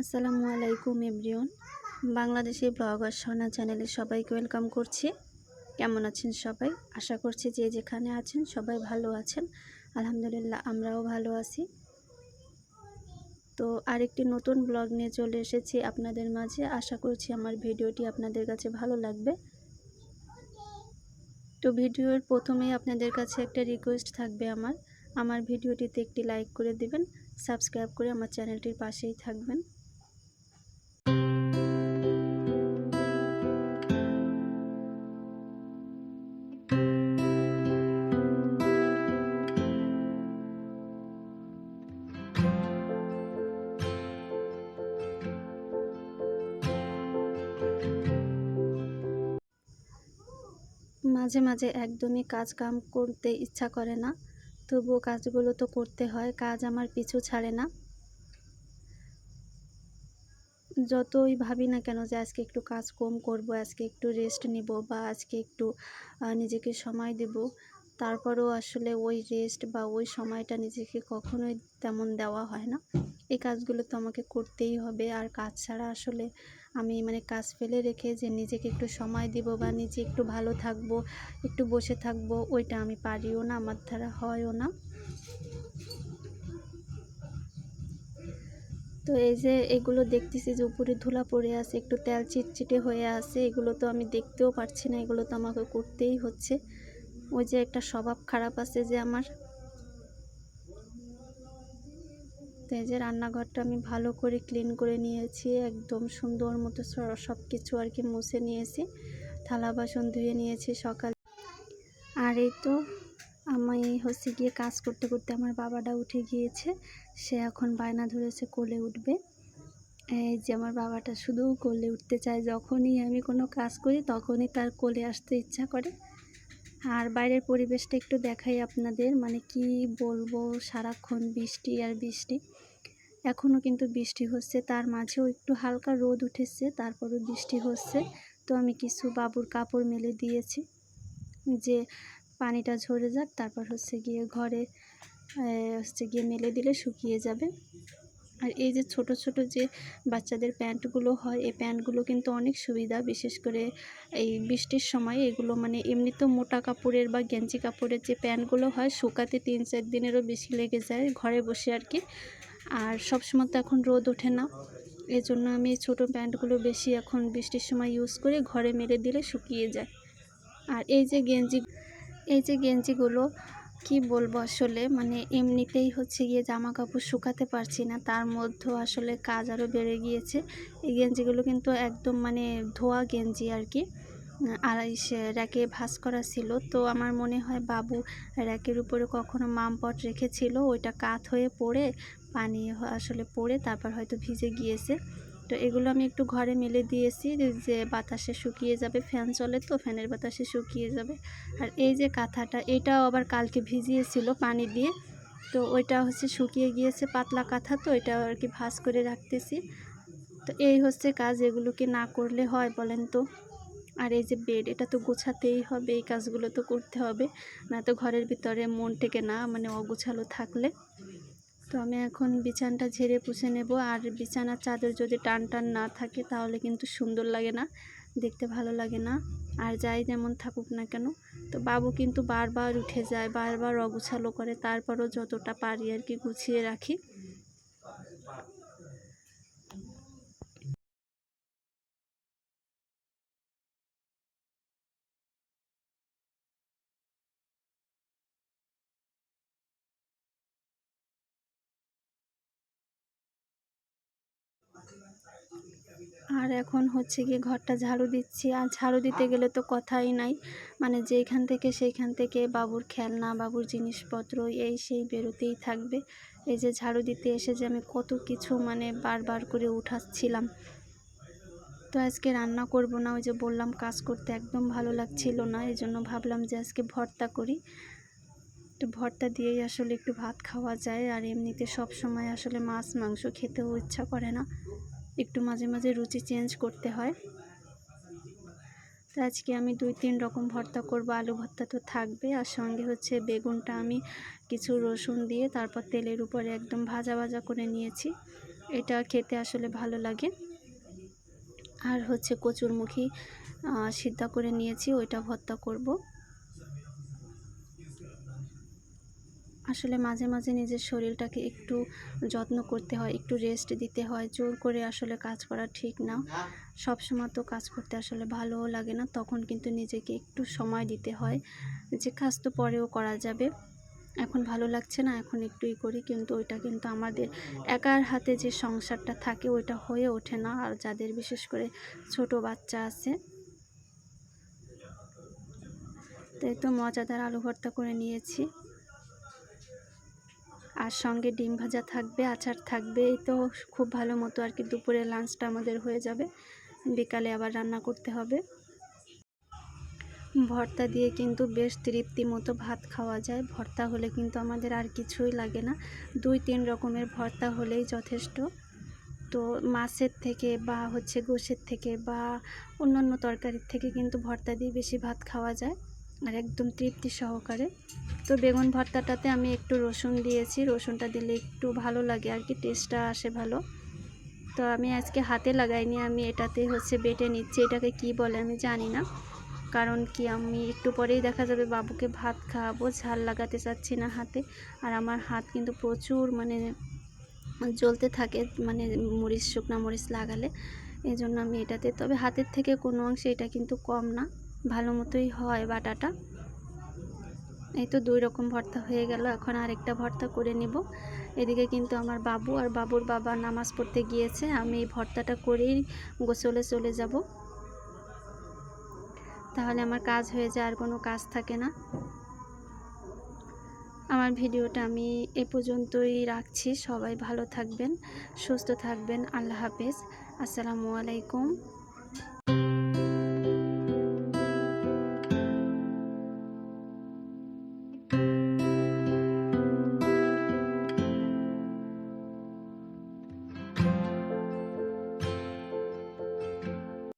আসসালামু আলাইকুম everyone. Bangladeshi blogger সোনা চ্যানেলে সবাইকে ওয়েলকাম করছি। কেমন আছেন সবাই? আশা করছি যে যেখানে আছেন সবাই ভালো আছেন। আলহামদুলিল্লাহ আমরাও ভালো আছি। তো আরেকটি নতুন ব্লগ নিয়ে চলে এসেছি আপনাদের মাঝে। আশা করছি আমার ভিডিওটি আপনাদের কাছে ভালো লাগবে। তো ভিডিওর প্রথমেই আপনাদের কাছে একটা রিকোয়েস্ট থাকবে আমার ভিডিওটিতে একটি লাইক করে দিবেন, সাবস্ক্রাইব করে আমার চ্যানেলটির পাশেই থাকবেন। মাঝে মাঝে একদমই কাম করতে ইচ্ছা করে না, তবুও কাজগুলো তো করতে হয়। কাজ আমার পিছু ছাড়ে না। যতই ভাবি না কেন যে আজকে একটু কাজ কম করব, আজকে একটু রেস্ট নিব বা আজকে একটু নিজেকে সময় দেব, তারপরেও আসলে ওই রেস্ট বা ওই সময়টা নিজেকে কখনোই তেমন দেওয়া হয় না। এই কাজগুলো তো আমাকে করতেই হবে। আর কাজ ছাড়া আসলে আমি কাজ ফেলে রেখে যে নিজেকে একটু সময় দিব বা নিজে একটু ভালো থাকবো, একটু বসে থাকবো, ওইটা আমি পারিও না, আমার দ্বারা হয়ও না। তো এই যে এগুলো দেখতেছি যে উপরে ধুলা পড়ে আছে, একটু তেল চিটচিটে হয়ে আছে, এগুলো তো আমি দেখতেও পারছি না, এগুলো তো আমাকে করতেই হচ্ছে। ওই যে একটা স্বভাব খারাপ আছে যে আমার। তো এই যে রান্নাঘরটা আমি ভালো করে ক্লিন করে নিয়েছি, একদম সুন্দর মতো সব কিছু আর কি মুছে নিয়েছি, থালা বাসন ধুয়ে নিয়েছি সকালে। আর এই তো আমি গিয়ে কাজ করতে করতে আমার বাবাটা উঠে গিয়েছে। সে এখন বায়না ধরেছে কোলে উঠবে। এই যে আমার বাবাটা শুধু কোলে উঠতে চায়, যখনই আমি কোনো কাজ করি তখনই তার কোলে আসতে ইচ্ছা করে। আর বাইরের পরিবেশটা একটু দেখাই আপনাদের, কি বলবো, সারাক্ষণ বৃষ্টি আর বৃষ্টি। এখনও কিন্তু বৃষ্টি হচ্ছে, তার মাঝেও একটু হালকা রোদ উঠেছে, তারপরও বৃষ্টি হচ্ছে। তো আমি কিছু বাবুর কাপড় মেলে দিয়েছি যে পানিটা ঝরে যাক, তারপর গিয়ে ঘরে মেলে দিলে শুকিয়ে যাবে। আর এই যে ছোট ছোট যে বাচ্চাদের প্যান্টগুলো হয়, এই প্যান্টগুলো কিন্তু অনেক সুবিধা, বিশেষ করে এই বৃষ্টির সময়। এগুলো এমনিতেও মোটা কাপড়ের বা গেঞ্জি কাপড়ের যে প্যান্টগুলো হয়, শুকাতে 3-4 দিনেরও বেশি লেগে যায় ঘরে বসে আর কি। আর সবসময় তো এখন রোদ ওঠে না, এই জন্য আমি ছোট প্যান্টগুলো বেশি এখন বৃষ্টির সময় ইউজ করে, ঘরে মেলে দিলে শুকিয়ে যায়। আর এই যে গেঞ্জিগুলো কি বলবো, আসলে এমনিতেই গিয়ে জামা কাপড় শুকাতে পারছি না, তার মধ্যেও আসলে কাজ আরও বেড়ে গিয়েছে। এই গেঞ্জিগুলো কিন্তু একদম ধোয়া গেঞ্জি আর কি, আড়াইশে র্যাকে ভাঁজ করা ছিল। তো আমার মনে হয় বাবু র্যাকের উপরে কখনো মামপট রেখেছিল, ওইটা কাত হয়ে পড়ে পানি আসলে পড়ে তারপর হয়তো ভিজে গিয়েছে। তো এগুলো আমি একটু ঘরে মেলে দিয়েছি যে বাতাসে শুকিয়ে যাবে, ফ্যান চলে তো ফ্যানের বাতাসে শুকিয়ে যাবে। আর এই যে কাঁথাটা, এটাও আবার কালকে ভিজিয়েছিল পানি দিয়ে, তো ওইটা শুকিয়ে গিয়েছে, পাতলা কাঁথা তো, এটা আর কি ভাঁজ করে রাখতেছি। তো এই কাজ, এগুলো কি না করলে হয় বলেন তো? আর এই যে বেড, এটা তো গোছাতেই হবে, এই কাজগুলো তো করতে হবে, না তো ঘরের ভিতরে মন টেকে না অগোছালো থাকলে। তো আমি এখন বিছানাটা ঝেড়ে পুছে নেব। আর বিছানার চাদর যদি টান টান না থাকে তাহলে কিন্তু সুন্দর লাগে না, দেখতে ভালো লাগে না। আর যাই যেমন থাকুক না কেন, তো বাবু কিন্তু বারবার উঠে যায়, বারবার অগোছালো করে, তারপরও যতটা পারি আর কি গুছিয়ে রাখি। আর এখন গিয়ে ঘরটা ঝাড়ু দিচ্ছি। আর ঝাড়ু দিতে গেলে তো কথাই নাই, যেইখান থেকে সেইখান থেকে বাবুর খেলনা, বাবুর জিনিসপত্র, এই সেই বেরোতেই থাকবে। এই যে ঝাড়ু দিতে এসে যে আমি কত কিছু বারবার করে উঠাচ্ছিলাম। তো আজকে রান্না করব না, ওই যে বললাম কাজ করতে একদম ভালো লাগছিল না, এই জন্য ভাবলাম যে আজকে ভর্তা করি। তো ভর্তা দিয়েই আসলে একটু ভাত খাওয়া যায়। আর এমনিতে সব সময় আসলে মাছ মাংস খেতেও ইচ্ছা করে না, একটু মাঝে মাঝে রুচি চেঞ্জ করতে হয়। তো আজকে আমি 2-3 রকম ভর্তা করব। আলু ভর্তা তো থাকবে, আর সঙ্গে হচ্ছে বেগুনটা আমি কিছু রসুন দিয়ে তারপর তেলের উপরে একদম ভাজা ভাজা করে নিয়েছি। এটা খেতে আসলে ভালো লাগে। আর হচ্ছে কচুরমুখী সিদ্ধা করে নিয়েছি, ওইটা ভর্তা করব। আসলে মাঝে মাঝে নিজের শরীরটাকে একটু যত্ন করতে হয়, একটু রেস্ট দিতে হয়। জোর করে আসলে কাজ করা ঠিক না। সবসময় তো কাজ করতে আসলে ভালোও লাগে না, তখন কিন্তু নিজেকে একটু সময় দিতে হয়। যে কাজ তো পরেও করা যাবে, এখন ভালো লাগছে না, এখন একটুই করি, কিন্তু ওইটা কিন্তু আমাদের একার হাতে যে সংসারটা থাকে ওইটা হয়ে ওঠে না। আর যাদের বিশেষ করে ছোট বাচ্চা আছে, তাই তো মজাদার আলু ভর্তা করে নিয়েছি। আর সঙ্গে ডিম ভাজা থাকবে, আচার থাকবে। এই তো খুব ভালো মতো আর কি দুপুরে লাঞ্চটা আমাদের হয়ে যাবে। বিকালে আবার রান্না করতে হবে। ভর্তা দিয়ে কিন্তু বেশ তৃপ্তি মতো ভাত খাওয়া যায়। ভর্তা হলে কিন্তু আমাদের আর কিছুই লাগে না, 2-3 রকমের ভর্তা হলেই যথেষ্ট। তো মাছের থেকে বা হচ্ছে গোশের থেকে বা অন্যান্য তরকারির থেকে কিন্তু ভর্তা দিয়ে বেশি ভাত খাওয়া যায়, আর একদম তৃপ্তি সহকারে। তো বেগুন ভর্তাটাতে আমি একটু রসুন দিয়েছি, রসুনটা দিলে একটু ভালো লাগে আর কি, টেস্টটা আসে ভালো। তো আমি আজকে হাতে লাগাইনি, আমি এটাতে হচ্ছে বেটে নিচ্ছি। এটাকে কি বলে আমি জানি না, কারণ কি আমি একটু পরেই দেখা যাবে বাবুকে ভাত খাওয়াবো, ঝাল লাগাতে চাচ্ছি না হাতে। আর আমার হাত কিন্তু প্রচুর মানে জ্বলতে থাকে, মানে মরিচ, শুকনা মরিচ লাগালে। এই জন্য আমি এটাতে, তবে হাতের থেকে কোনো অংশে এটা কিন্তু কম না, ভালো মতোই হয় বাটাটা। এই তো 2 রকম ভর্তা হয়ে গেল, এখন আরেকটা ভর্তা করে নিব। এদিকে কিন্তু আমার বাবু আর বাবুর বাবা নামাজ পড়তে গিয়েছে, আমি এই ভর্তাটা করেই গোসলে চলে যাব, তাহলে আমার কাজ হয়ে যায়, আর কোনো কাজ থাকে না। আমার ভিডিওটা আমি এ পর্যন্তই রাখছি। সবাই ভালো থাকবেন, সুস্থ থাকবেন। আল্লাহ হাফেজ, আসসালামু আলাইকুম।